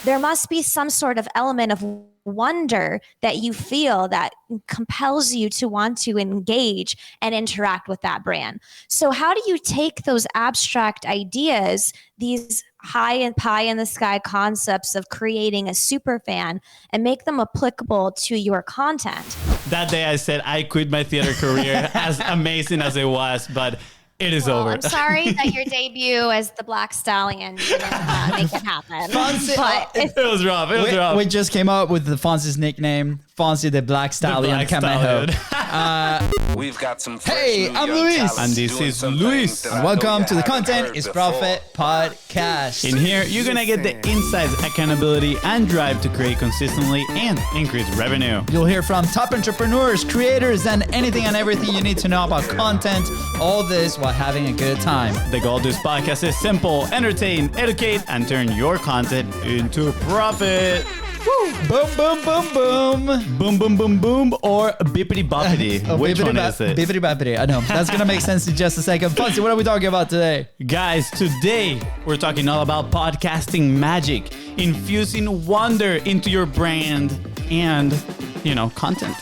there must be some sort of element of wonder that you feel that compels you to want to engage and interact with that brand. So how do you take those abstract ideas, these high and pie in the sky concepts of creating a super fan, and make them applicable to your content? That day I said I quit my theater career, as amazing as it was, but it is over. I'm sorry that your debut as the Black Stallion didn't make it happen. FONZI, but It was rough. It was rough. we just came up with the FONZI's nickname, FONZI the Black Stallion. Black Stallion. We've got some fresh Hey, new I'm young Luis. talents And this doing is some Luis. things that I And know welcome you to the haven't Content heard is before. Profit podcast. In here, you're going to get the insights, accountability, and drive to create consistently and increase revenue. You'll hear from top entrepreneurs, creators, and anything and everything you need to know about content. All this while having a good time. The goal of this podcast is simple: entertain, educate, and turn your content into profit. Boom, boom, boom, boom. Boom, boom, boom, boom, or bippity boppity. Which one is it? Bippity bappity. I know. That's going to make sense in just a second. FONZI, what are we talking about today? Guys, today we're talking all about podcasting magic, infusing wonder into your brand and, content.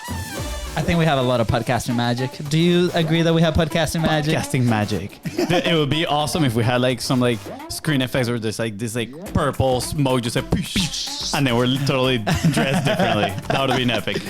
I think we have a lot of podcasting magic. Do you agree that we have podcasting magic? Podcasting magic. It would be awesome if we had some screen effects or this purple smoke just and then we're totally dressed differently. That would have been epic.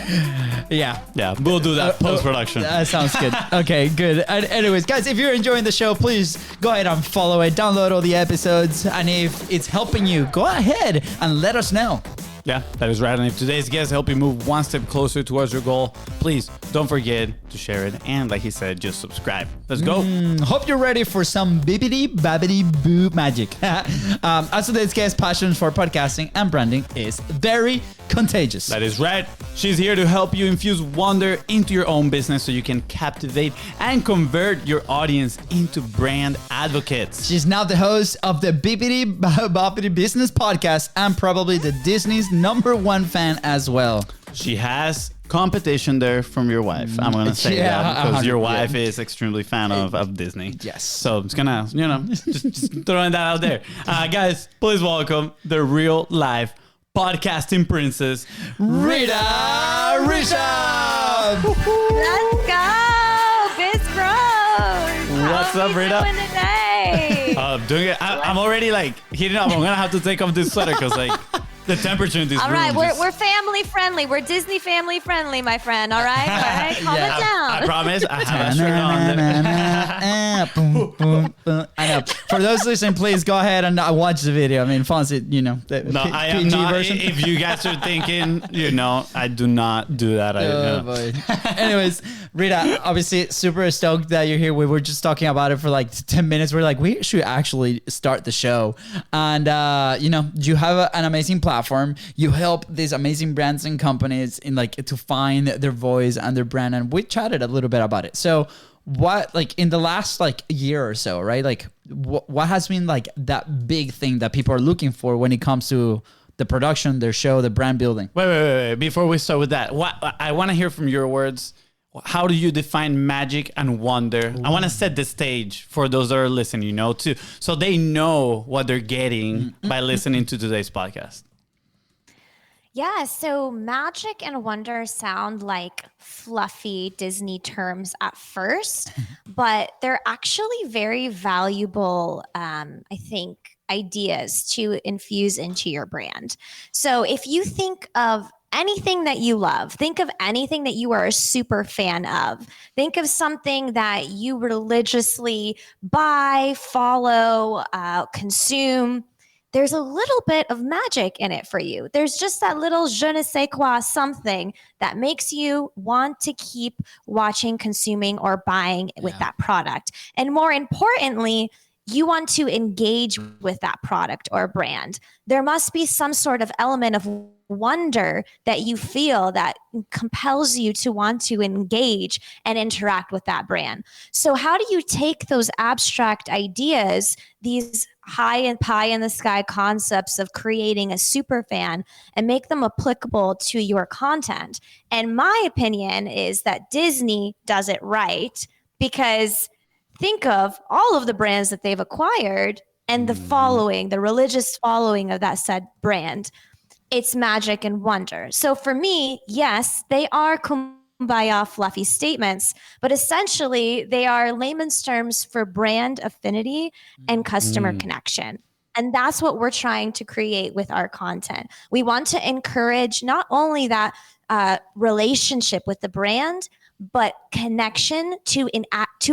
Yeah. Yeah, we'll do that post-production. That sounds good. Okay, good. And anyways, guys, if you're enjoying the show, please go ahead and follow it, download all the episodes, and if it's helping you, go ahead and let us know. Yeah, that is right. And if today's guests help you move one step closer towards your goal, please don't forget to share it. And like he said, just subscribe. Let's go. Hope you're ready for some bibbity babbity boo magic. As today's guest, passion for podcasting and branding is very contagious. That is right. She's here to help you infuse wonder into your own business so you can captivate and convert your audience into brand advocates. She's now the host of the Bibbity Boppity Business Podcast and probably the Disney's #1 fan as well. She has competition there from your wife. I'm going to say that because your wife is extremely fan of Disney. Yes. So I'm just going to, just throwing that out there. Guys, please welcome the real life podcasting princess, Rita Richa. let's go, BIZBROS. What's up, Rita? How are you doing today? Doing it. I'm already heating up. I'm going to have to take off this sweater because the temperature in this All room. right, we're family friendly. We're Disney family friendly, my friend. All right, calm it down. I promise. I have a shirt on. Boom, boom, boom. I know. For those listening, please go ahead and watch the video. I mean, FONZI, the No, I am PG not. version. If you guys are thinking, I do not do that. Boy. Anyways, Rita, obviously super stoked that you're here. We were just talking about it for 10 minutes. We're like, we should actually start the show. And, you have an amazing platform. You help these amazing brands and companies to find their voice and their brand. And we chatted a little bit about it. So what, in the last year or so, right? What has been that big thing that people are looking for when it comes to the production, their show, the brand building? Wait. Before we start with that, I want to hear from your words. How do you define magic and wonder? I want to set the stage for those that are listening, too, so they know what they're getting by listening to today's podcast. Yeah, so magic and wonder sound like fluffy Disney terms at first, but they're actually very valuable, I think, ideas to infuse into your brand. So if you think of anything that you love, think of anything that you are a super fan of, think of something that you religiously buy, follow, consume. There's a little bit of magic in it for you. There's just that little je ne sais quoi something that makes you want to keep watching, consuming, or buying with that product. And more importantly, you want to engage with that product or brand. There must be some sort of element of wonder that you feel that compels you to want to engage and interact with that brand. So how do you take those abstract ideas, these high and pie in the sky concepts of creating a super fan, and make them applicable to your content? And my opinion is that Disney does it right, because think of all of the brands that they've acquired and the following, the religious following of that said brand, it's magic and wonder. So for me, yes, they are kumbaya fluffy statements, but essentially they are layman's terms for brand affinity and customer connection. And that's what we're trying to create with our content. We want to encourage not only that relationship with the brand, but connection to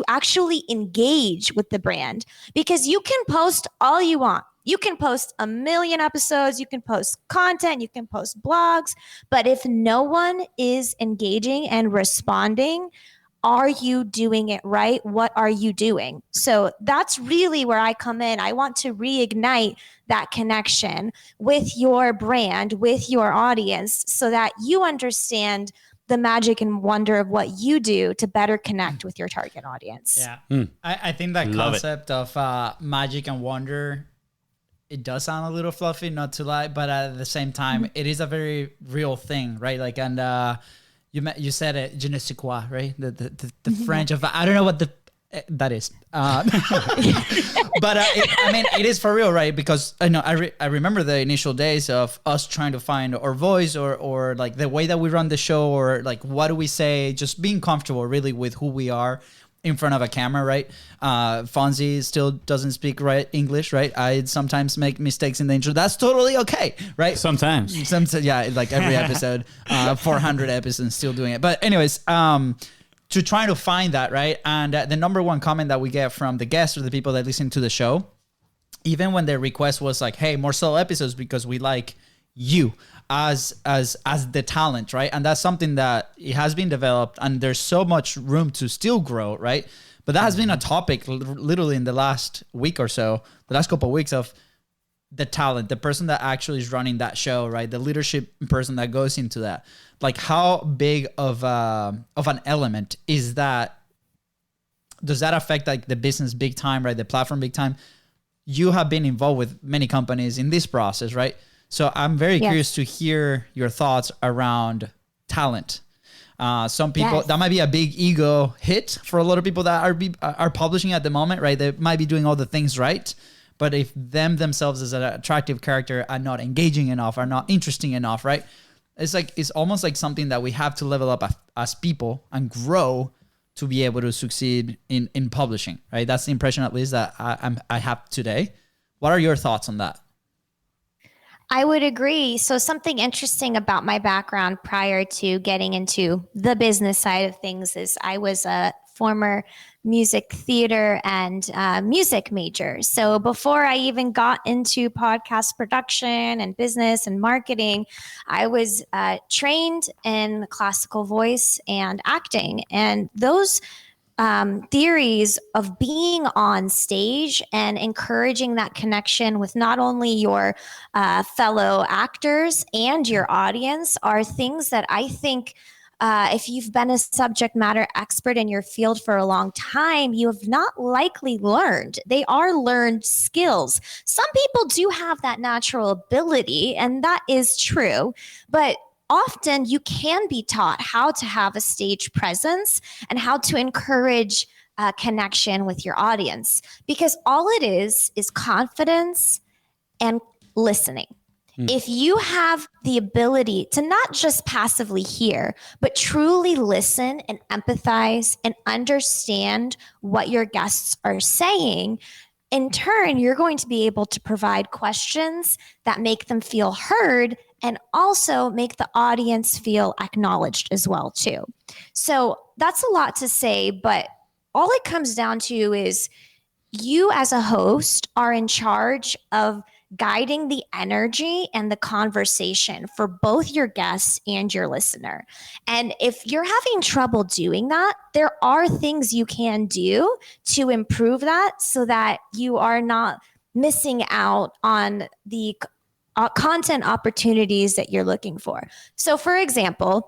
actually engage with the brand. Because you can post all you want. You can post 1 million episodes, you can post content, you can post blogs, but if no one is engaging and responding, are you doing it right? What are you doing? So that's really where I come in. I want to reignite that connection with your brand, with your audience, so that you understand the magic and wonder of what you do to better connect with your target audience. Yeah. I think that Love it. concept of magic and wonder, it does sound a little fluffy, not to lie, but at the same time, it is a very real thing, right? Like, and you said it, je ne sais quoi, right? The French of, I don't know what that is. But I mean, it is for real, right? Because I know I remember the initial days of us trying to find our voice or like the way that we run the show, or like what do we say, just being comfortable really with who we are in front of a camera, right? Fonzie still doesn't speak right English, right? I sometimes make mistakes in the intro. That's totally okay, right? Sometimes. Yeah, like every episode, 400 episodes, still doing it. But anyways, to try to find that, right? And the number one comment that we get from the guests or the people that listen to the show, even when their request was like, hey, more solo episodes because we like you as the talent, right? And that's something that it has been developed, and there's so much room to still grow, right? But that has been a topic literally in the last week or so, the last couple of weeks, of the talent, the person that actually is running that show, right? The leadership person that goes into that. Like, how big of an element is that? Does that affect like the business big time, right? The platform big time? You have been involved with many companies in this process, right? So I'm very curious to hear your thoughts around talent. Some people, that might be a big ego hit for a lot of people that are publishing at the moment, right? They might be doing all the things right, but if themselves as an attractive character are not engaging enough, are not interesting enough, right? It's almost like something that we have to level up as people and grow to be able to succeed in publishing, right? That's the impression, at least, that I have today. What are your thoughts on that? I would agree. So something interesting about my background prior to getting into the business side of things is I was a former music theater and music major. So before I even got into podcast production and business and marketing, I was trained in classical voice and acting. And those theories of being on stage and encouraging that connection with not only your fellow actors and your audience are things that I think if you've been a subject matter expert in your field for a long time, you have not likely learned. They are learned skills. Some people do have that natural ability, and that is true, but often you can be taught how to have a stage presence and how to encourage connection with your audience, because all it is confidence and listening. If you have the ability to not just passively hear, but truly listen and empathize and understand what your guests are saying, in turn, you're going to be able to provide questions that make them feel heard and also make the audience feel acknowledged as well, too. So that's a lot to say, but all it comes down to is you as a host are in charge of guiding the energy and the conversation for both your guests and your listener. And if you're having trouble doing that, there are things you can do to improve that so that you are not missing out on the content opportunities that you're looking for. So for example,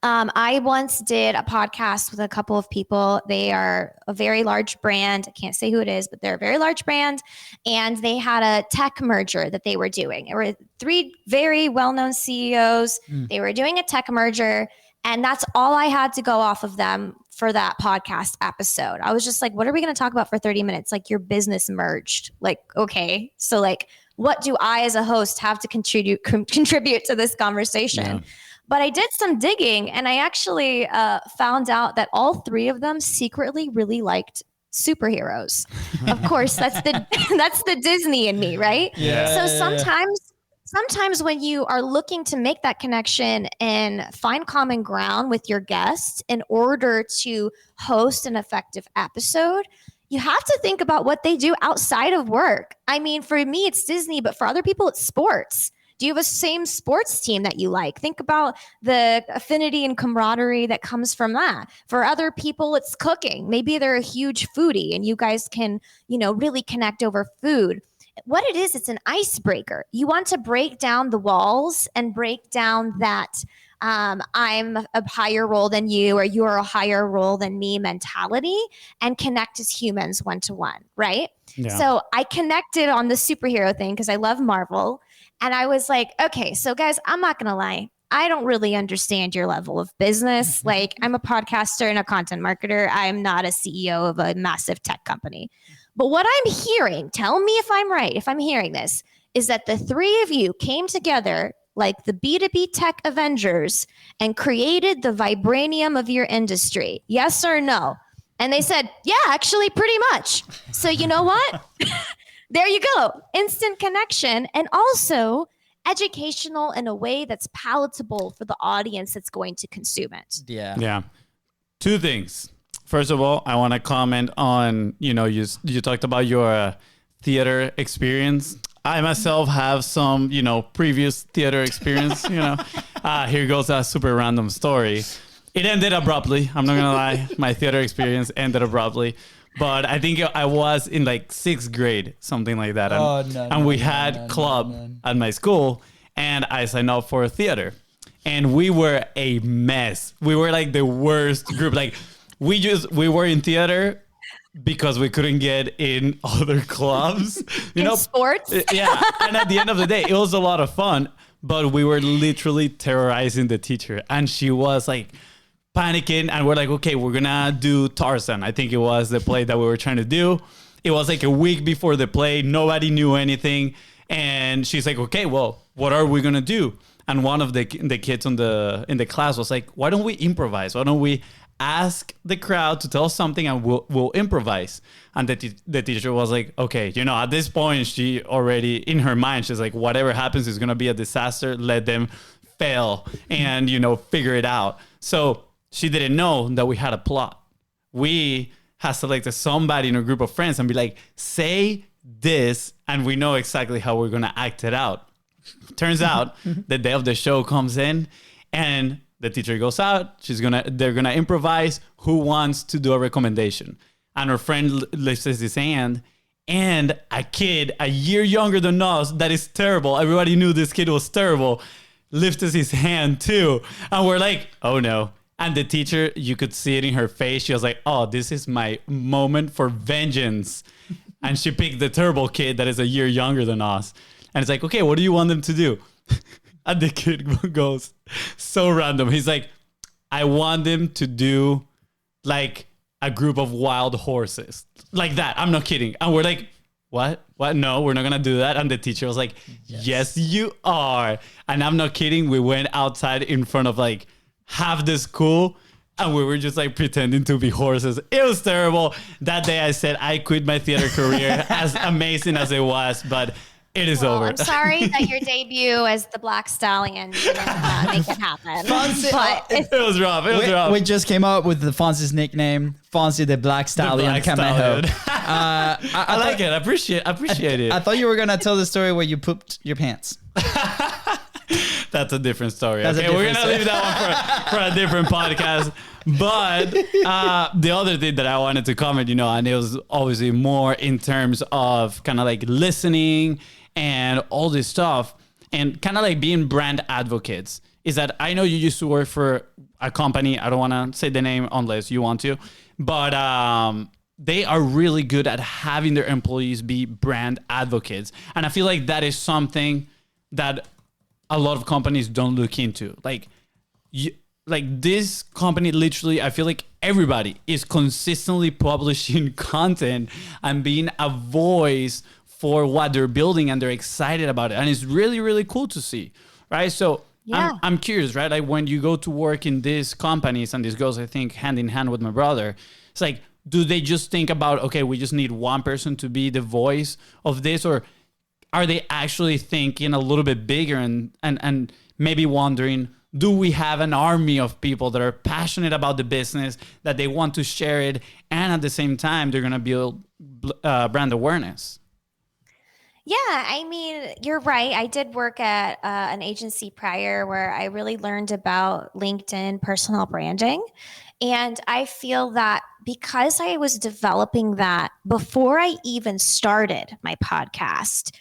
I once did a podcast with a couple of people. They are a very large brand. I can't say who it is, but they're a very large brand. And they had a tech merger that they were doing. There were 3 very well-known CEOs. They were doing a tech merger. And that's all I had to go off of them for that podcast episode. I was just like, what are we going to talk about for 30 minutes? Like, your business merged. Like, okay. So like, what do I as a host have to contribute to this conversation? Yeah. But I did some digging, and I actually found out that all three of them secretly really liked superheroes. Of course, that's the Disney in me, right? Yeah. So sometimes when you are looking to make that connection and find common ground with your guests in order to host an effective episode, you have to think about what they do outside of work. I mean, for me, it's Disney, but for other people, it's sports. Do you have a same sports team that you like? Think about the affinity and camaraderie that comes from that. For other people, it's cooking. Maybe they're a huge foodie and you guys can, really connect over food. What it is, it's an icebreaker. You want to break down the walls and break down that I'm a higher role than you, or you're a higher role than me mentality, and connect as humans one-to-one, right? Yeah. So I connected on the superhero thing because I love Marvel. And I was like, okay, so guys, I'm not going to lie. I don't really understand your level of business. Like, I'm a podcaster and a content marketer. I'm not a CEO of a massive tech company. But what I'm hearing, tell me if I'm right, if I'm hearing this, is that the three of you came together like the B2B tech Avengers and created the vibranium of your industry. Yes or no? And they said, yeah, actually, pretty much. So you know what? There you go. Instant connection, and also educational in a way that's palatable for the audience that's going to consume it. Yeah. Two things. First of all, I want to comment on, you talked about your theater experience. I myself have some, previous theater experience, Here goes a super random story. It ended abruptly. I'm not going to lie. My theater experience ended abruptly. But I think I was in like 6th grade, something like that. And we had club at my school, and I signed up for a theater. And we were a mess. We were like the worst group. Like, we were in theater because we couldn't get in other clubs. Sports? Yeah. And at the end of the day, it was a lot of fun, but we were literally terrorizing the teacher. And she was like panicking, and we're like, okay, we're gonna do Tarzan. I think it was the play that we were trying to do. It was like a week before the play. Nobody knew anything. And she's like, okay, well, what are we gonna do? And one of the kids in the class was like, why don't we improvise? Why don't we ask the crowd to tell us something and we'll improvise? And the teacher was like, okay, at this point, she already, in her mind, she's like, whatever happens is gonna be a disaster. Let them fail and, figure it out. So she didn't know that we had a plot. We had selected somebody in a group of friends and be like, say this, and we know exactly how we're going to act it out. Turns out the day of the show comes in, and the teacher goes out. They're going to improvise. Who wants to do a recommendation? And her friend lifts his hand, and a kid a year younger than us, that is terrible. Everybody knew this kid was terrible, lifts his hand too. And we're like, oh no. And the teacher, you could see it in her face. She was like, oh, this is my moment for vengeance. And she picked the terrible kid that is a year younger than us. And it's like, okay, what do you want them to do? And the kid goes so random. He's like, I want them to do like a group of wild horses. Like that. I'm not kidding. And we're like, what? No, we're not going to do that. And the teacher was like, yes, you are. And I'm not kidding. We went outside in front of like half the school, and we were just like pretending to be horses. It was terrible. That day I said I quit my theater career, as amazing as it was, but it is over. I'm sorry that your debut as the Black Stallion didn't make it happen. FONZI, but it was rough. It was rough. We just came up with the FONZI's nickname, FONZI the Black Stallion. I like it. I appreciate it. I thought you were going to tell the story where you pooped your pants. That's a different story. We're going to leave that one for a different podcast. But the other thing that I wanted to comment, and it was obviously more in terms of kind of like listening and all this stuff and kind of like being brand advocates, is that I know you used to work for a company. I don't want to say the name unless you want to, but they are really good at having their employees be brand advocates. And I feel like that is something that a lot of companies don't look into. Like, like this company, literally, I feel like everybody is consistently publishing content and being a voice for what they're building, and they're excited about it. And it's really, really cool to see, right? So Yeah. I'm curious, right? Like when you go to work in these companies, and this goes, I think, hand in hand with my brother, it's like, do they just think about, okay, we just need one person to be the voice of this? Or are they actually thinking a little bit bigger and maybe wondering, do we have an army of people that are passionate about the business, that they want to share it, and at the same time, they're going to build brand awareness? Yeah, I mean, you're right. I did work at an agency prior where I really learned about LinkedIn personal branding. And I feel that because I was developing that before I even started my podcast,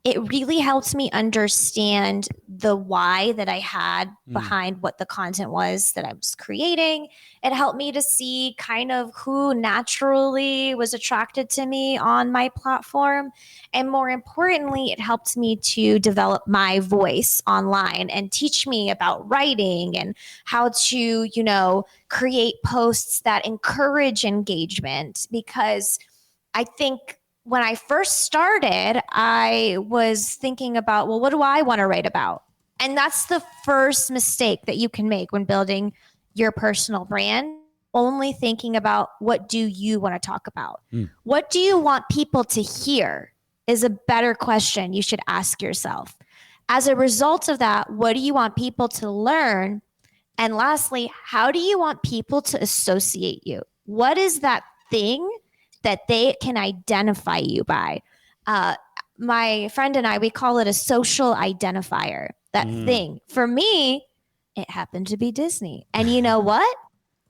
it really helped me understand the why that I had behind what the content was that I was creating. It helped me to see kind of who naturally was attracted to me on my platform. And more importantly, it helped me to develop my voice online and teach me about writing and how to, create posts that encourage engagement. Because I think when I first started, I was thinking about, well, what do I want to write about? And that's the first mistake that you can make when building your personal brand. Only thinking about what do you want to talk about? What do you want people to hear is a better question you should ask yourself. As a result of that, what do you want people to learn? And lastly, how do you want people to associate you? What is that thing that they can identify you by? My friend and I, we call it a social identifier, that thing. For me, it happened to be Disney. And you know what?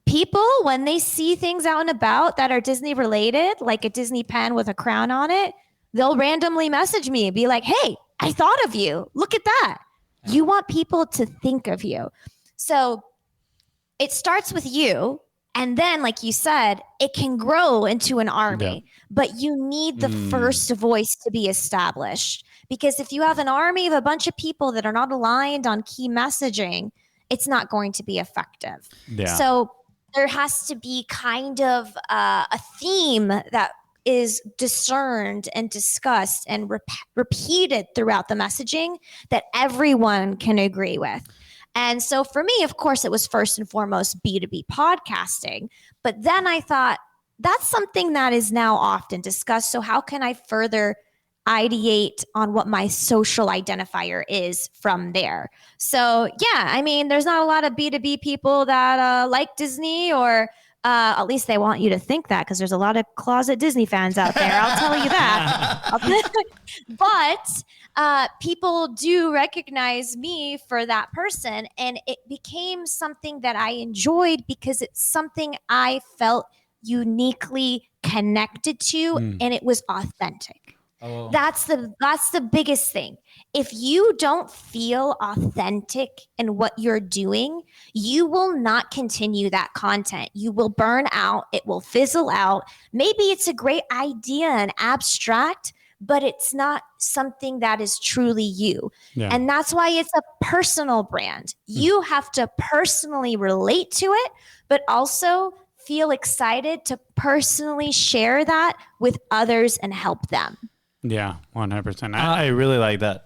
People, when they see things out and about that are Disney related, like a Disney pen with a crown on it, they'll randomly message me and be like, hey, I thought of you. Look at that. You want people to think of you. So it starts with you. And then, like you said, it can grow into an army, but you need the first voice to be established. Because if you have an army of a bunch of people that are not aligned on key messaging, it's not going to be effective. Yeah. So there has to be kind of a theme that is discerned and discussed and repeated throughout the messaging that everyone can agree with. And so for me, of course, it was first and foremost B2B podcasting. But then I thought, that's something that is now often discussed. So how can I further ideate on what my social identifier is from there? So yeah, I mean, there's not a lot of B2B people that like Disney, or at least they want you to think that, because there's a lot of closet Disney fans out there. I'll tell you that. But people do recognize me for that person. And it became something that I enjoyed because it's something I felt uniquely connected to, and it was authentic. Oh. That's the biggest thing. If you don't feel authentic in what you're doing, you will not continue that content. You will burn out. It will fizzle out. Maybe it's a great idea and abstract, but it's not something that is truly you. Yeah. And that's why it's a personal brand. You have to personally relate to it, but also feel excited to personally share that with others and help them. Yeah, 100%. I really like that.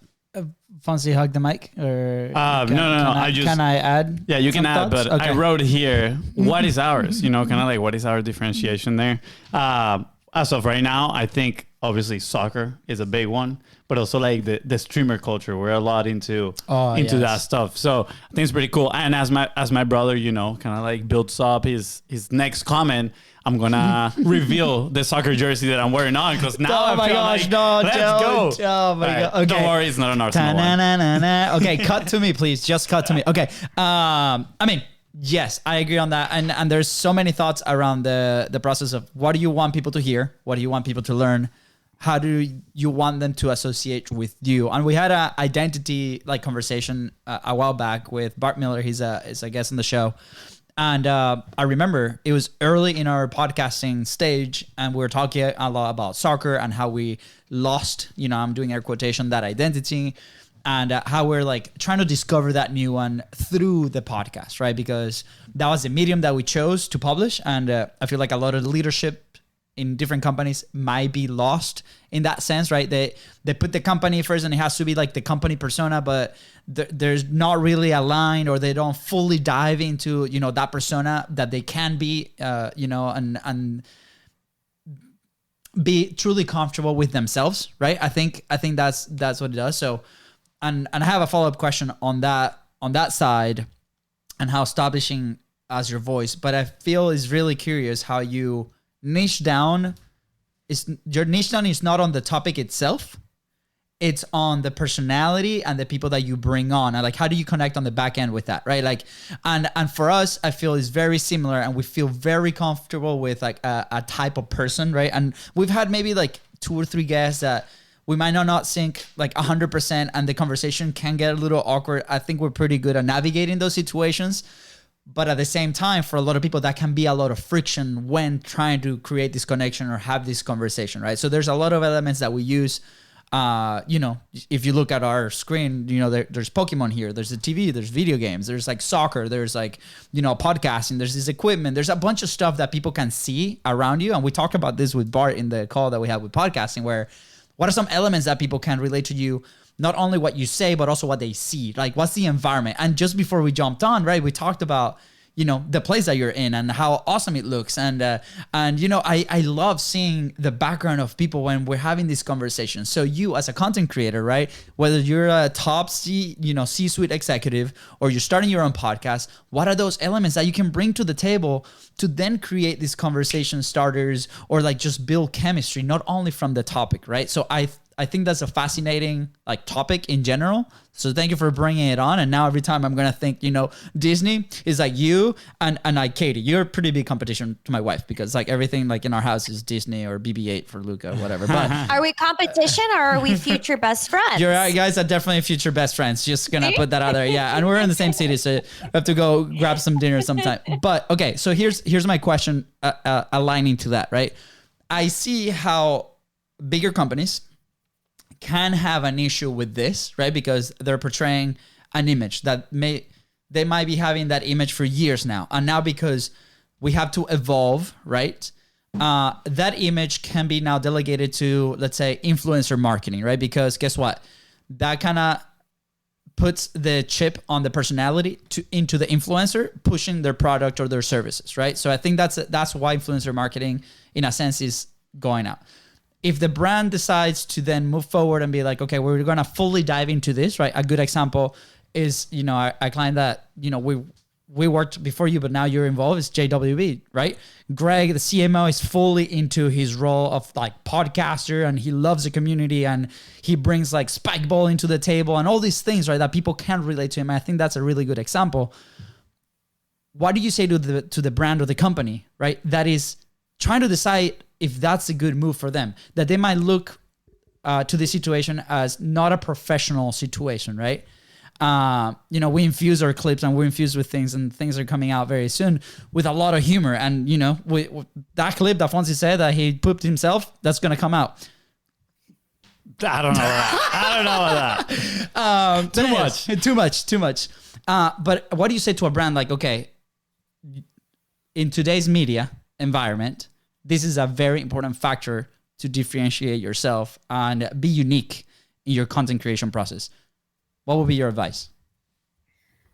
Fonzie, hug the mic? Or no. Can I add? Yeah, you can add, thoughts? but okay. I wrote here, what is ours? Kind of like, what is our differentiation there? As of right now, I think obviously soccer is a big one, but also like the streamer culture. We're a lot into that stuff. So I think it's pretty cool. And as my brother, kind of like builds up his next comment, I'm gonna reveal the soccer jersey that I'm wearing on, because now let's go. Oh my god! Okay. Don't worry, it's not an Arsenal one. Okay, cut to me, please. Just cut to me. Okay. I mean, yes, I agree on that. And there's so many thoughts around the process of what do you want people to hear? What do you want people to learn? How do you want them to associate with you? And we had a identity conversation a while back with Bart Miller. He's a guest on the show. And I remember it was early in our podcasting stage, and we were talking a lot about soccer and how we lost, I'm doing air quotation, that identity. and how we're like trying to discover that new one through the podcast, right? Because that was the medium that we chose to publish. And I feel like a lot of the leadership in different companies might be lost in that sense, right? They put the company first and it has to be like the company persona, but there's not really aligned, or they don't fully dive into, you know, that persona that they can be, you know, and be truly comfortable with themselves, right? I think that's what it does. So, and I have a follow-up question on that side and how establishing as your voice, but I feel is really curious how you niche down. Your niche down is not on the topic itself, it's on the personality and the people that you bring on, and like how do you connect on the back end with that, right? Like, and for us, I feel is very similar, and we feel very comfortable with like a type of person, right? And we've had maybe like 2 or 3 guests that we might not sync like 100%, and the conversation can get a little awkward. I think we're pretty good at navigating those situations. But at the same time, for a lot of people, that can be a lot of friction when trying to create this connection or have this conversation, right? So there's a lot of elements that we use. You know, if you look at our screen, you know, there's Pokemon here, there's the TV, there's video games, there's like soccer, there's like, you know, podcasting, there's this equipment, there's a bunch of stuff that people can see around you. And we talked about this with Bart in the call that we had with podcasting, where what are some elements that people can relate to you? Not only what you say, but also what they see. Like, what's the environment? And just before we jumped on, right, we talked about, you know, the place that you're in and how awesome it looks. And you know, I love seeing the background of people when we're having these conversations. So you as a content creator, right, whether you're a top C-suite executive or you're starting your own podcast, what are those elements that you can bring to the table to then create these conversation starters or like just build chemistry, not only from the topic, right? So I think that's a fascinating like topic in general. So thank you for bringing it on. And now every time I'm going to think, you know, Disney is like you and like Katie, you're a pretty big competition to my wife because like everything like in our house is Disney or BB-8 for Luca, whatever. But are we competition or are we future best friends? You're right, guys are definitely future best friends. Just going to put that out there. Yeah. And we're in the same city, so we have to go grab some dinner sometime. But okay, so here's my question aligning to that, right? I see how bigger companies can have an issue with this, right? Because they're portraying an image that they might be having that image for years now. And now because we have to evolve, right? That image can be now delegated to, let's say, influencer marketing, right? Because guess what? That kind of puts the chip on the personality into the influencer pushing their product or their services, right? So I think that's why influencer marketing, in a sense, is going out. If the brand decides to then move forward and be like, okay, we're going to fully dive into this, right? A good example is, you know, a client that, you know, we worked before you, but now you're involved is JWB, right? Greg, the CMO, is fully into his role of like podcaster, and he loves the community, and he brings like Spikeball into the table and all these things, right? That people can relate to him. I think that's a really good example. What do you say to the brand or the company, right? That is trying to decide if that's a good move for them, that they might look to the situation as not a professional situation, right? You know, we infuse our clips and we're infused with things, and things are coming out very soon with a lot of humor. And, you know, that clip that FONZI said that he pooped himself, that's going to come out. I don't know about that. Too much. But what do you say to a brand like, okay, in today's media environment, this is a very important factor to differentiate yourself and be unique in your content creation process. What would be your advice?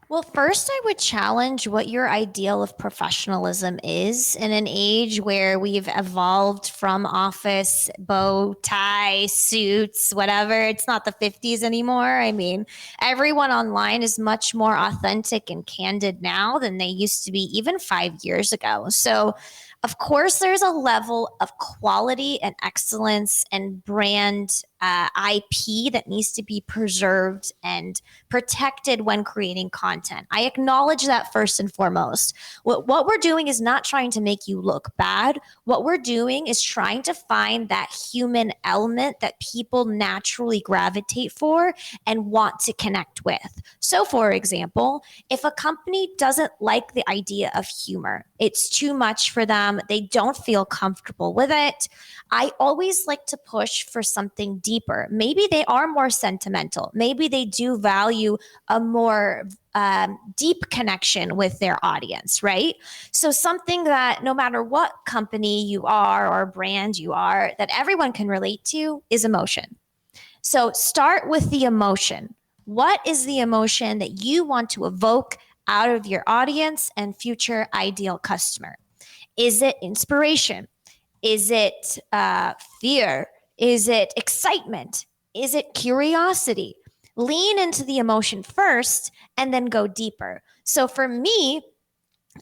Well, first, I would challenge what your ideal of professionalism is in an age where we've evolved from office, bow tie, suits, whatever. It's not the 50s anymore. I mean, everyone online is much more authentic and candid now than they used to be even 5 years ago. So, of course, there's a level of quality and excellence and brand IP that needs to be preserved and protected when creating content. content. I acknowledge that first and foremost. What we're doing is not trying to make you look bad. What we're doing is trying to find that human element that people naturally gravitate for and want to connect with. So, for example, if a company doesn't like the idea of humor, it's too much for them, they don't feel comfortable with it, I always like to push for something deeper. Maybe they are more sentimental. Maybe they do value a more deep connection with their audience, right? So something that no matter what company you are or brand you are, that everyone can relate to is emotion. So start with the emotion. What is the emotion that you want to evoke out of your audience and future ideal customer? Is it inspiration? Is it fear? Is it excitement? Is it curiosity? Lean into the emotion first and then go deeper. So for me,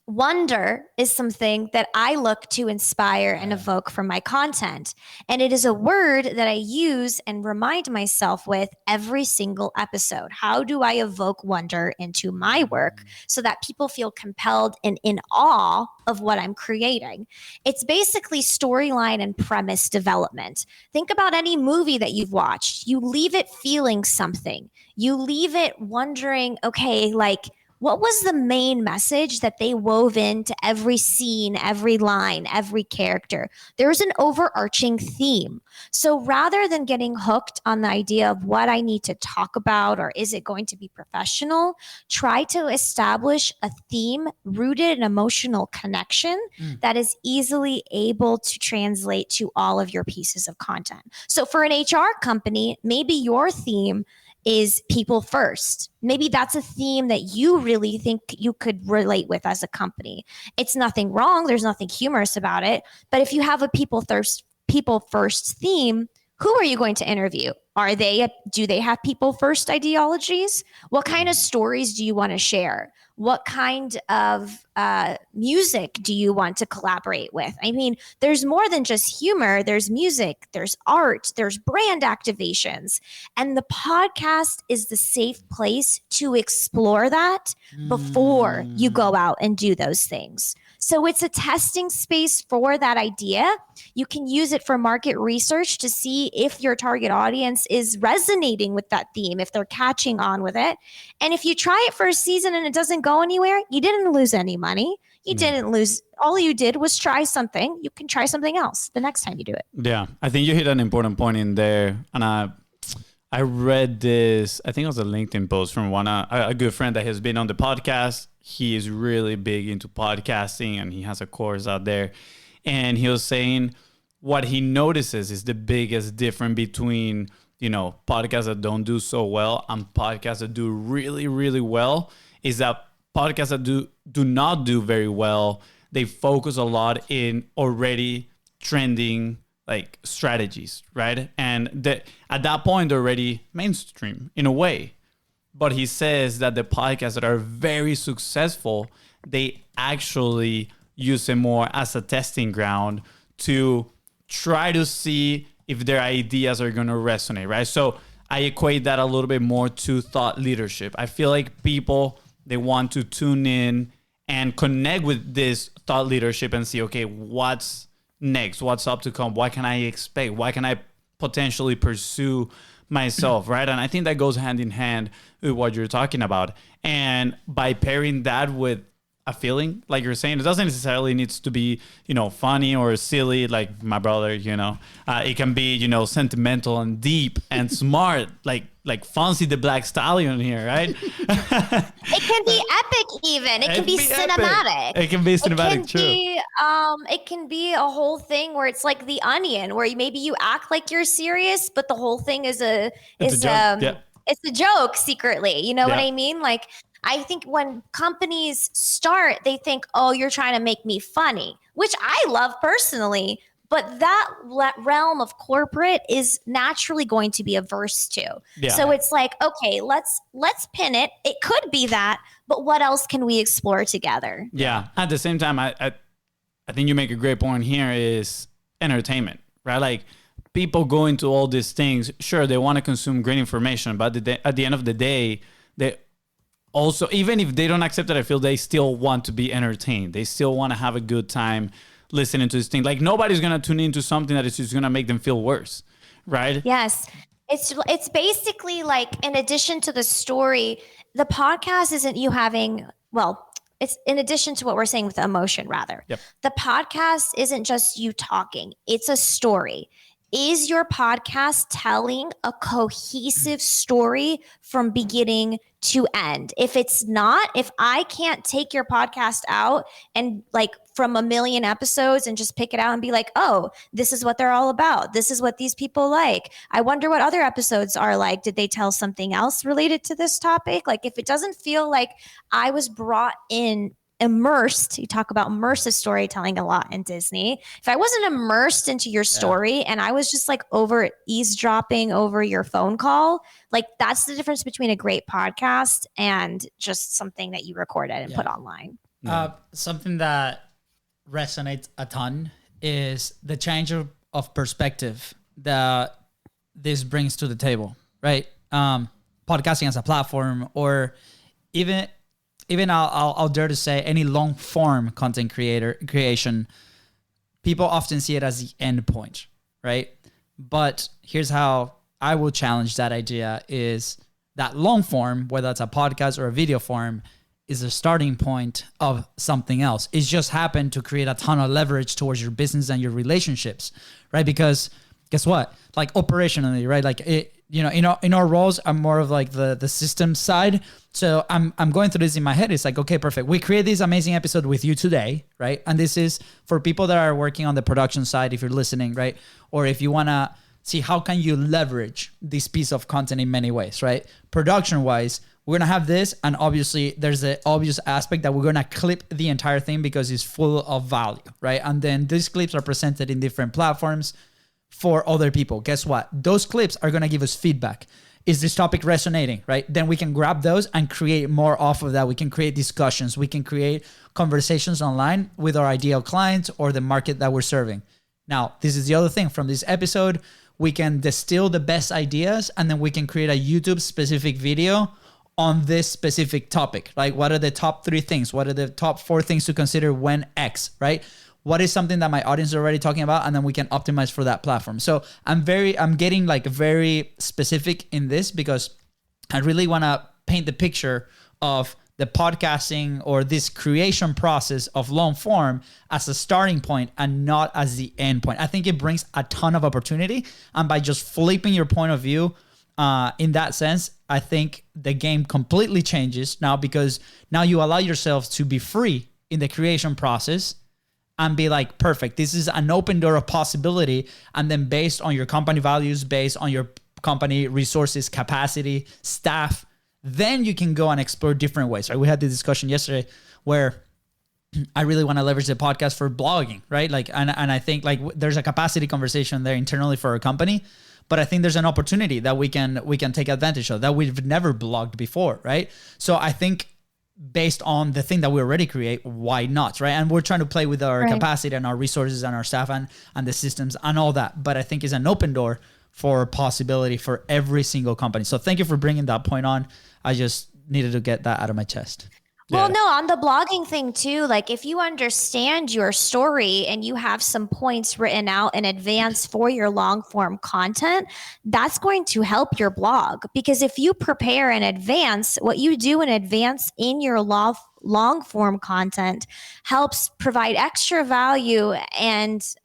wonder is something that I look to inspire and evoke from my content. And it is a word that I use and remind myself with every single episode. How do I evoke wonder into my work so that people feel compelled and in awe of what I'm creating? It's basically storyline and premise development. Think about any movie that you've watched. You leave it feeling something. You leave it wondering, okay, like, what was the main message that they wove into every scene, every line, every character? There's an overarching theme. So rather than getting hooked on the idea of what I need to talk about or is it going to be professional, try to establish a theme rooted in emotional connection that is easily able to translate to all of your pieces of content. So for an HR company, maybe your theme is people first. Maybe that's a theme that you really think you could relate with as a company. It's nothing wrong. There's nothing humorous about it. But if you have a people first theme, who are you going to interview? Do they have people first ideologies? What kind of stories do you want to share? What kind of music do you want to collaborate with? I mean, there's more than just humor. There's music, there's art, there's brand activations. And the podcast is the safe place to explore that before you go out and do those things. So it's a testing space for that idea. You can use it for market research to see if your target audience is resonating with that theme, if they're catching on with it. And if you try it for a season and it doesn't go anywhere, you didn't lose any money. You didn't lose. All you did was try something. You can try something else the next time you do it. Yeah, I think you hit an important point in there. And I read this, I think it was a LinkedIn post from a good friend that has been on the podcast. He is really big into podcasting and he has a course out there. And he was saying what he notices is the biggest difference between, podcasts that don't do so well and podcasts that do really, really well is that podcasts that do not do very well, they focus a lot in already trending like strategies, right? And at that point, they're already mainstream in a way. But he says that the podcasts that are very successful, they actually use it more as a testing ground to try to see if their ideas are going to resonate, right? So I equate that a little bit more to thought leadership. I feel like people, they want to tune in and connect with this thought leadership and see, okay, what's next? What's up to come? What can I expect? What can I potentially pursue myself, right? And I think that goes hand in hand with what you're talking about. And by pairing that with a feeling, like you're saying, it doesn't necessarily needs to be, funny or silly, like my brother, it can be, sentimental and deep and smart, like FONZI the Black Stallion here, right? It can be epic even. It can be cinematic. Epic. It can be cinematic, true. It can be a whole thing where it's like The Onion, where maybe you act like you're serious, but the whole thing is a joke. It's a joke secretly. You know what I mean? Like, I think when companies start, they think, oh, you're trying to make me funny, which I love personally. But that realm of corporate is naturally going to be averse to. Yeah. So it's like, okay, let's pin it. It could be that, but what else can we explore together? Yeah. At the same time, I think you make a great point here is entertainment, right? Like people go into all these things. Sure, they want to consume great information, but at the end of the day, also, even if they don't accept it, I feel they still want to be entertained. They still want to have a good time listening to this thing. Like nobody's going to tune into something that is just going to make them feel worse, right? Yes. It's basically like, in addition to the story, the podcast isn't you having, well, it's in addition to what we're saying with the emotion, rather. Yep. The podcast isn't just you talking, it's a story. Is your podcast telling a cohesive story from beginning to end? If it's not, if I can't take your podcast out and like from a million episodes and just pick it out and be like, oh, this is what they're all about. This is what these people like. I wonder what other episodes are like. Did they tell something else related to this topic? Like if it doesn't feel like I was brought in immersed, you talk about immersive storytelling a lot in Disney. If I wasn't immersed into your story and I was just like over eavesdropping over your phone call, like that's the difference between a great podcast and just something that you recorded and put online. Something that resonates a ton is the change of perspective that this brings to the table, right? Podcasting as a platform, or even I'll dare to say any long form content creation, people often see it as the end point, right? But here's how I will challenge that idea: is that long form, whether it's a podcast or a video form, is a starting point of something else. It's just happened to create a ton of leverage towards your business and your relationships, right? Because guess what? Like operationally, right? Like it, you know, in our roles, I'm more of like the system side. So I'm going through this in my head. It's like, okay, perfect. We create this amazing episode with you today, right? And this is for people that are working on the production side, if you're listening, right? Or if you want to see how can you leverage this piece of content in many ways, right? Production wise, we're going to have this. And obviously there's the obvious aspect that we're going to clip the entire thing because it's full of value, right? And then these clips are presented in different platforms for other people. Guess what? Those clips are going to give us feedback. Is this topic resonating, right? Then we can grab those and create more off of that. We can create discussions. We can create conversations online with our ideal clients or the market that we're serving. Now, this is the other thing from this episode. We can distill the best ideas and then we can create a YouTube specific video on this specific topic. Like what are the top 3 things? What are the top 4 things to consider when X, right? What is something that my audience is already talking about? And then we can optimize for that platform. So I'm getting like very specific in this because I really want to paint the picture of the podcasting or this creation process of long form as a starting point and not as the end point. I think it brings a ton of opportunity. And by just flipping your point of view in that sense, I think the game completely changes now because now you allow yourself to be free in the creation process and be like, perfect, this is an open door of possibility. And then based on your company values, based on your company resources, capacity, staff, then you can go and explore different ways, right? We had the discussion yesterday where I really want to leverage the podcast for blogging, right? Like, and I think like there's a capacity conversation there internally for our company, but I think there's an opportunity that we can take advantage of that we've never blogged before, right? So I think based on the thing that we already create, why not, right? And we're trying to play with our capacity and our resources and our staff and the systems and all that. But I think it's an open door for possibility for every single company. So thank you for bringing that point on. I just needed to get that out of my chest. Well, no, on the blogging thing too, like if you understand your story and you have some points written out in advance for your long form content, that's going to help your blog. Because if you prepare in advance, what you do in advance in your long form content helps provide extra value and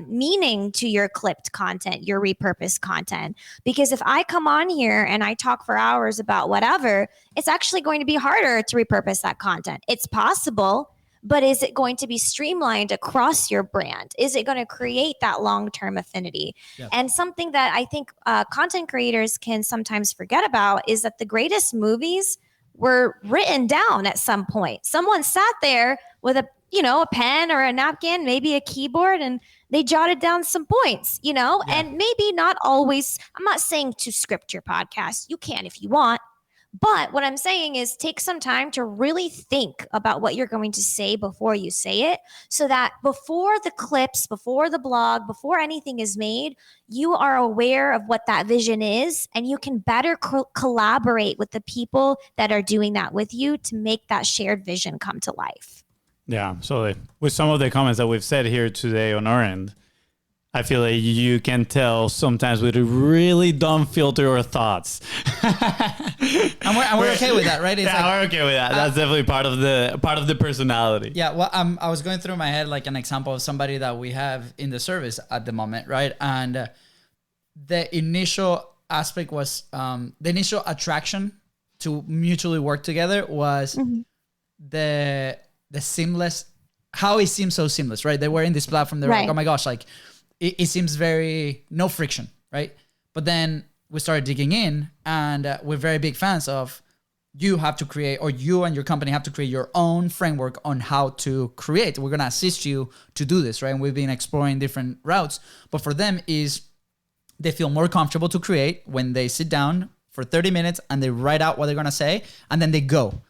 meaning to your clipped content, your repurposed content. Because if I come on here and I talk for hours about whatever, it's actually going to be harder to repurpose that content. It's possible, but is it going to be streamlined across your brand? Is it going to create that long-term affinity? Yeah. And something that I think content creators can sometimes forget about is that the greatest movies were written down at some point. Someone sat there with a pen or a napkin, maybe a keyboard, and they jotted down some points, and maybe not always. I'm not saying to script your podcast. You can if you want, But what I'm saying is take some time to really think about what you're going to say before you say it, so that before the clips, before the blog, before anything is made, you are aware of what that vision is, and you can better collaborate with the people that are doing that with you to make that shared vision come to life. Yeah, so with some of the comments that we've said here today on our end, I feel like you can tell sometimes with a really dumb filter or thoughts. And we're okay with that, right? It's We're okay with that. That's definitely part of the personality. Yeah, well, I was going through my head like an example of somebody that we have in the service at the moment, right? And the initial aspect was the initial attraction to mutually work together was the seamless, how it seems so seamless, right? They were in this platform, they were like, oh my gosh, like it seems very no friction, right? But then we started digging in, and we're very big fans of you have to create, or you and your company have to create your own framework on how to create. We're going to assist you to do this, right? And we've been exploring different routes, but for them is they feel more comfortable to create when they sit down for 30 minutes and they write out what they're going to say, and then they go.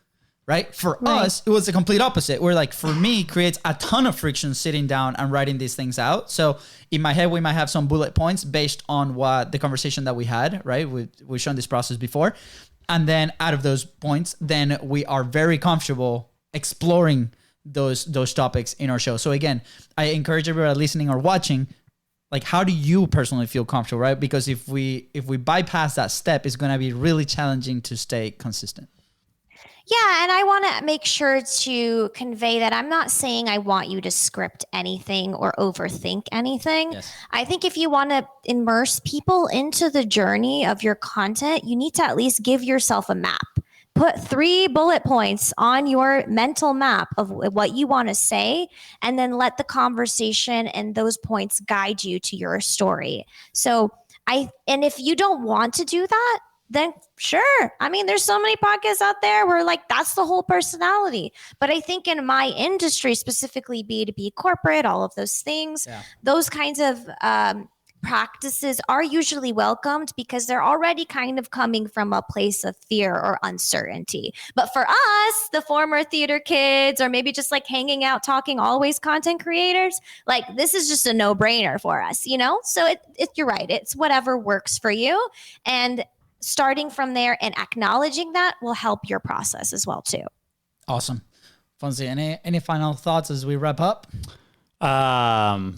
Right? For us, it was the complete opposite. We're like, for me, creates a ton of friction sitting down and writing these things out. So in my head, we might have some bullet points based on what the conversation that we had, right? We've shown this process before. And then out of those points, then we are very comfortable exploring those topics in our show. So again, I encourage everybody listening or watching, like, how do you personally feel comfortable, right? Because if we bypass that step, it's going to be really challenging to stay consistent. Yeah, and I want to make sure to convey that I'm not saying I want you to script anything or overthink anything. Yes. I think if you want to immerse people into the journey of your content, you need to at least give yourself a map. Put 3 bullet points on your mental map of what you want to say, and then let the conversation and those points guide you to your story. So and if you don't want to do that, then sure. I mean, there's so many podcasts out there where like that's the whole personality. But I think in my industry, specifically B2B corporate, all of those things, those kinds of practices are usually welcomed because they're already kind of coming from a place of fear or uncertainty. But for us, the former theater kids, or maybe just like hanging out, talking, always content creators, like this is just a no-brainer for us, you know? So you're right. It's whatever works for you. And starting from there and acknowledging that will help your process as well too. Awesome. Fonzie, any final thoughts as we wrap up? I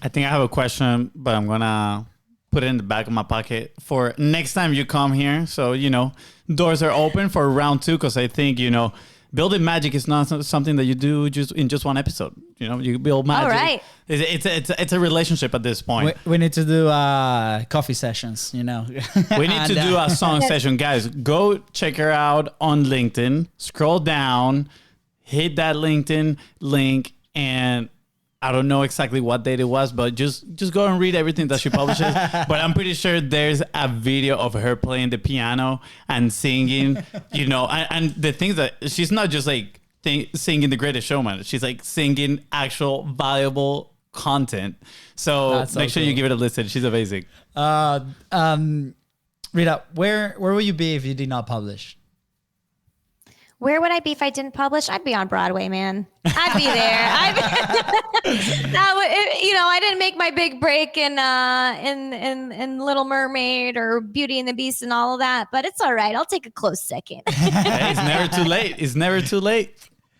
think I have a question, but I'm going to put it in the back of my pocket for next time you come here. So, doors are open for round 2, because I think, building magic is not something that you do just in just one episode. You build magic. All right. It's a relationship at this point. We need to do coffee sessions, We need to do a song session. Guys, go check her out on LinkedIn. Scroll down, hit that LinkedIn link, and I don't know exactly what date it was, but just go and read everything that she publishes. But I'm pretty sure there's a video of her playing the piano and singing, and the things that she's not just like singing The Greatest Showman. She's like singing actual valuable content. So make sure you give it a listen. She's amazing. Rita, where would you be if you did not publish? Where would I be if I didn't publish? I'd be on Broadway, man. I'd be there. I didn't make my big break in Little Mermaid or Beauty and the Beast and all of that, but it's all right. I'll take a close second. Hey, it's never too late. It's never too late.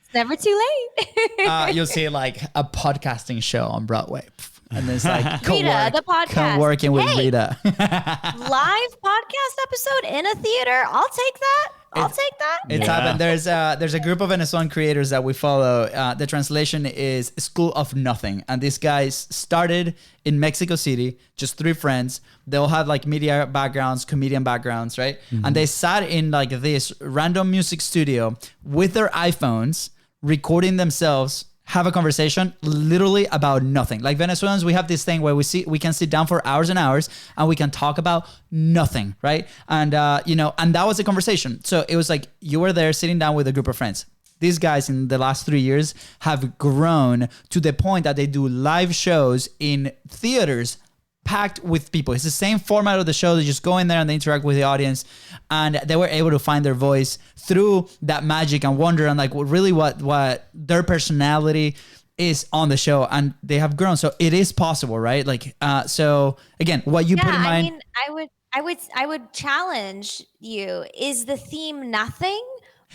It's never too late. You'll see like a podcasting show on Broadway. And there's like Rita, the podcast. Working with Rita. Live podcast episode in a theater. I'll take that. It's happened. There's a group of Venezuelan creators that we follow. The translation is School of Nothing. And these guys started in Mexico City, just 3 friends. They all have like media backgrounds, comedian backgrounds, right? Mm-hmm. And they sat in like this random music studio with their iPhones, recording themselves have a conversation literally about nothing. Like Venezuelans, we have this thing where we can sit down for hours and hours and we can talk about nothing, right? And and that was the conversation. So it was like you were there sitting down with a group of friends. These guys in the last 3 years have grown to the point that they do live shows in theaters packed with people. It's the same format of the show. They just go in there and they interact with the audience, and they were able to find their voice through that magic and wonder and like really what their personality is on the show, and they have grown. So it is possible, right? Like, so again, what you put in mind. I mean, I would challenge you. Is the theme nothing?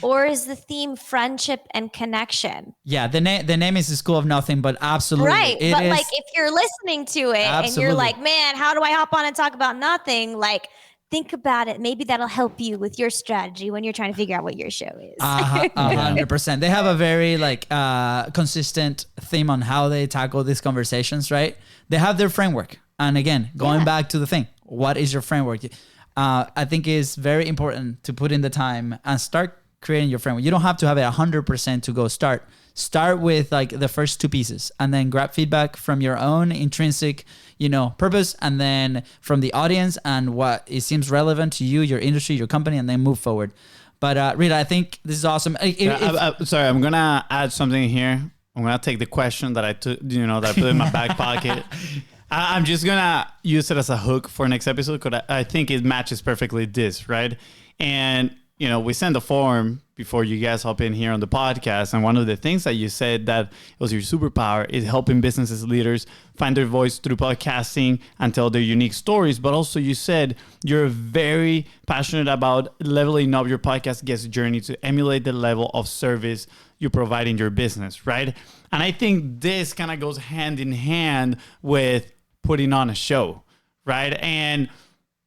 Or is the theme friendship and connection? Yeah, the name is the School of Nothing, but absolutely. Right. But like if you're listening to it and you're like, man, how do I hop on and talk about nothing? Like, think about it. Maybe that'll help you with your strategy when you're trying to figure out what your show is. 100%. They have a very like consistent theme on how they tackle these conversations, right? They have their framework. And again, going back to the thing, what is your framework? I think it's very important to put in the time and start creating your framework. You don't have to have it 100% to go start. Start with like the first two pieces and then grab feedback from your own intrinsic, purpose, and then from the audience and what it seems relevant to you, your industry, your company, and then move forward. But Rita, I think this is awesome. Sorry, I'm gonna add something here. I'm gonna take the question that I took, that I put in my back pocket. I'm just gonna use it as a hook for next episode because I think it matches perfectly this, right? And we send a form before you guys hop in here on the podcast. And one of the things that you said that was your superpower is helping businesses leaders find their voice through podcasting and tell their unique stories. But also you said you're very passionate about leveling up your podcast guest journey to emulate the level of service you provide in your business, right? And I think this kind of goes hand in hand with putting on a show, right? And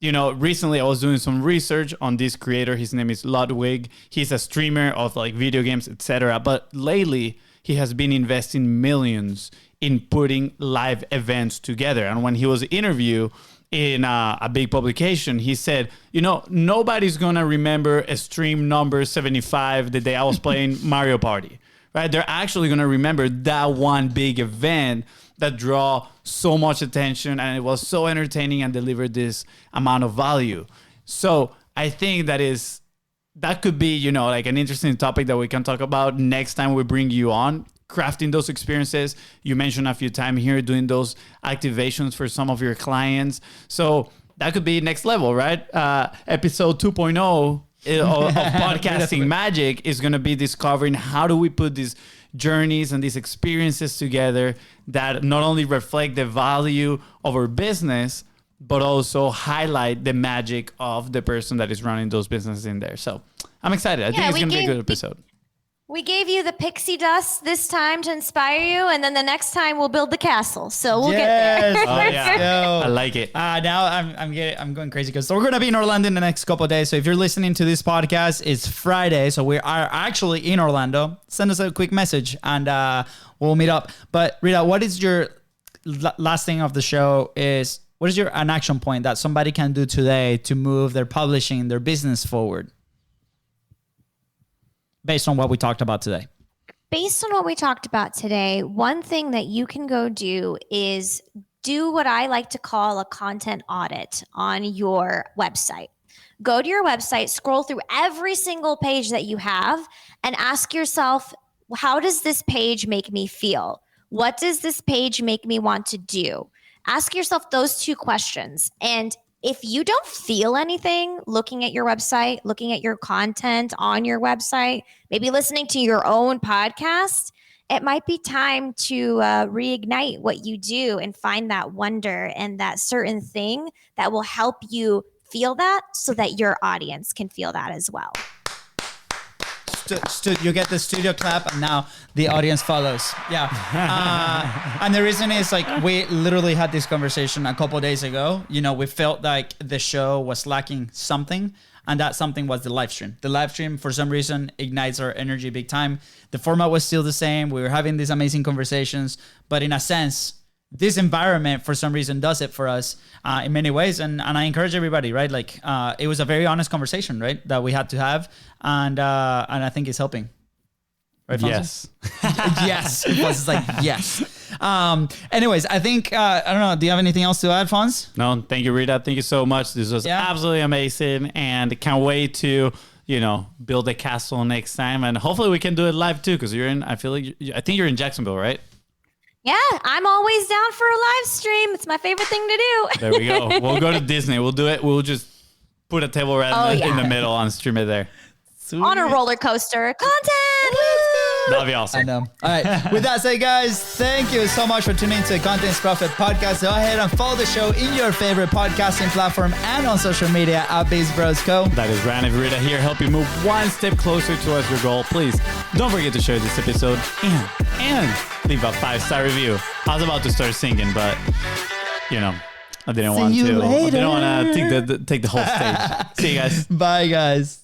recently I was doing some research on this creator. His name is Ludwig. He's a streamer of like video games, etc. But lately he has been investing millions in putting live events together. And when he was interviewed in a big publication, he said, nobody's going to remember a stream number 75 the day I was playing Mario Party, right? They're actually going to remember that one big event that draw so much attention and it was so entertaining and delivered this amount of value. So I think that could be, like an interesting topic that we can talk about next time we bring you on, crafting those experiences. You mentioned a few times here doing those activations for some of your clients. So that could be next level, right? Episode 2.0 of podcasting magic is going to be discovering how do we put these journeys and these experiences together that not only reflect the value of our business, but also highlight the magic of the person that is running those businesses in there. So I'm excited. I think it's going to be a good episode. We gave you the pixie dust this time to inspire you, and then the next time we'll build the castle. So we'll get there. Oh, yeah. I like it. Now I'm going crazy because we're going to be in Orlando in the next couple of days. So if you're listening to this podcast, it's Friday. So we are actually in Orlando. Send us a quick message and we'll meet up. But Rita, what is your last thing of the show is what is an action point that somebody can do today to move their publishing, their business forward? Based on what we talked about today. Based on what we talked about today, one thing that you can go do is do what I like to call a content audit on your website. Go to your website, scroll through every single page that you have, and ask yourself, how does this page make me feel? What does this page make me want to do? Ask yourself those two questions. And if you don't feel anything looking at your website, looking at your content on your website, maybe listening to your own podcast, it might be time to reignite what you do and find that wonder and that certain thing that will help you feel that so that your audience can feel that as well. You get the studio clap and now the audience follows. Yeah. And the reason is like we literally had this conversation a couple of days ago. We felt like the show was lacking something, and that something was the live stream. The live stream for some reason ignites our energy big time. The format was still the same. We were having these amazing conversations, but in a sense, this environment for some reason does it for us in many ways. And I encourage everybody, right? Like it was a very honest conversation, right? That we had to have. And I think it's helping. Right, Fonzie? Yes. Yes. It was like, yes. Anyways, I think, I don't know. Do you have anything else to add, Fonz? No, thank you, Rita. Thank you so much. This was absolutely amazing. And can't wait to, build a castle next time. And hopefully we can do it live too. Cause I think you're in Jacksonville, right? Yeah, I'm always down for a live stream. It's my favorite thing to do. There we go. We'll go to Disney. We'll do it. We'll just put a table right in the middle and stream it there. On a roller coaster. Content! Woo! That'll be awesome. I know. All right. With that said, guys, thank you so much for tuning into the Contents Profit podcast. Go ahead and follow the show in your favorite podcasting platform and on social media at BIZBROS Co. That is Ryan and Rita here, help you move one step closer towards your goal. Please don't forget to share this episode and leave a 5-star review. I was about to start singing, but I didn't want to. I didn't want to take the whole stage. See you guys. Bye, guys.